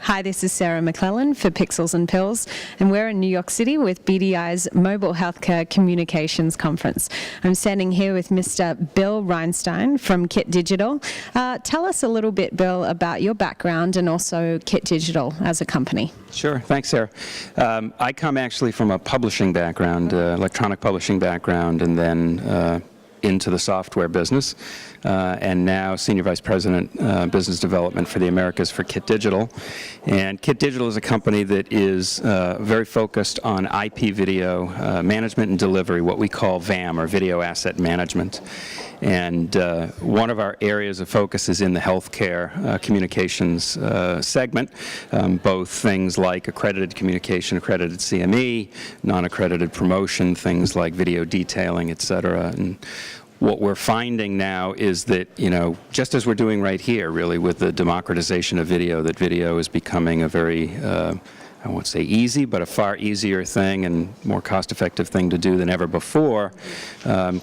Hi, this is Sarah McClellan for Pixels and Pills, and we're in New York City with BDI's Mobile Healthcare Communications Conference. I'm standing here with Mr. Bill Reinstein from Kit Digital. Tell us a little bit, Bill, about your background and also Kit Digital as a company. Sure. Thanks, Sarah. I come actually from a publishing background, electronic publishing background, and then into the software business, and now Senior Vice President, Business Development for the Americas for Kit Digital. And Kit Digital is a company that is very focused on IP video management and delivery, what we call VAM, or Video Asset Management. And one of our areas of focus is in the healthcare communications segment, both things like accredited communication, accredited CME, non-accredited promotion, things like video detailing, et cetera. And what we're finding now is that, just as we're doing right here, really, with the democratization of video, that video is becoming a very, I won't say easy, but a far easier thing and more cost-effective thing to do than ever before.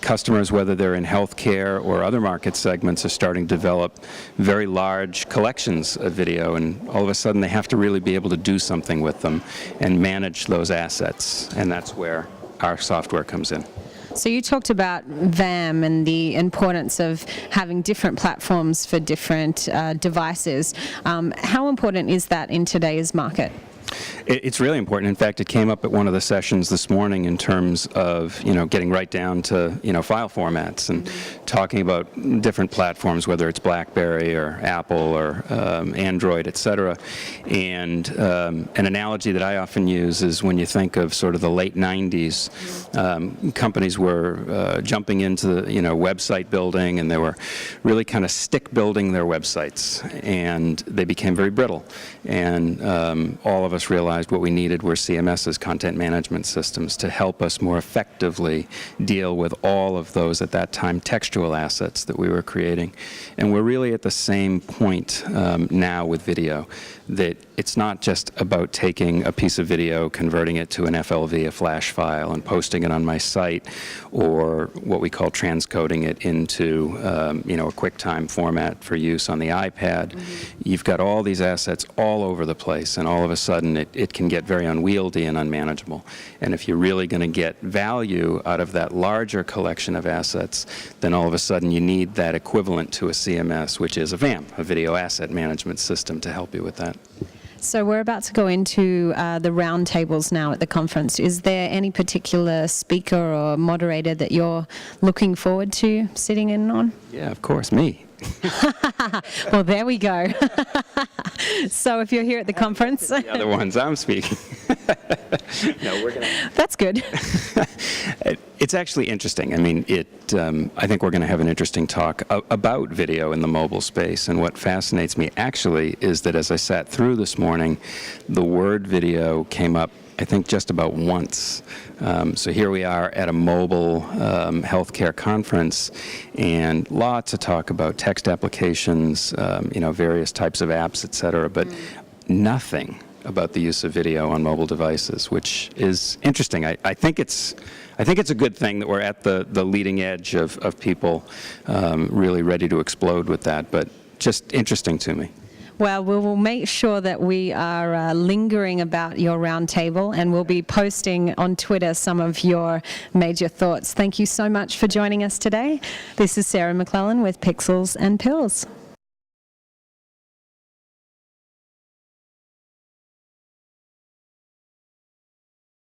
Customers, whether they're in healthcare or other market segments, are starting to develop very large collections of video, and all of a sudden they have to really be able to do something with them and manage those assets, and that's where our software comes in. So you talked about VAM and the importance of having different platforms for different devices. How important is that in today's market? It's really important. In fact, it came up at one of the sessions this morning in terms of, getting right down to, file formats and talking about different platforms, whether it's BlackBerry or Apple or Android, et cetera. And an analogy that I often use is when you think of sort of the late 90s, companies were jumping into the, website building, and they were really kind of stick building their websites, and they became very brittle. And all of us realized what we needed were CMS's, content management systems, to help us more effectively deal with all of those, at that time, textual assets that we were creating. And we're really at the same point now with video, that it's not just about taking a piece of video, converting it to an FLV, a flash file, and posting it on my site, or what we call transcoding it into a QuickTime format for use on the iPad. You've got all these assets all over the place, and all of a sudden it can get very unwieldy and unmanageable. And if you're really going to get value out of that larger collection of assets, then all of a sudden you need that equivalent to a CMS, which is a VAM, a Video Asset Management System, to help you with that. So we're about to go into the roundtables now at the conference. Is there any particular speaker or moderator that you're looking forward to sitting in on? Yeah, of course, me. Well, there we go. So if you're here at the conference... The other ones I'm speaking. No, we're going to... That's good. It's actually interesting. I mean, I think we're going to have an interesting talk about video in the mobile space. And what fascinates me, actually, is that as I sat through this morning, the word video came up, I think, just about once. So here we are at a mobile healthcare conference, and lots of talk about text applications, various types of apps, et cetera, but nothing about the use of video on mobile devices, which is interesting. I think it's a good thing that we're at the leading edge of people really ready to explode with that, but just interesting to me. Well, we will make sure that we are lingering about your roundtable, and we'll be posting on Twitter some of your major thoughts. Thank you so much for joining us today. This is Sarah McClellan with Pixels and Pills.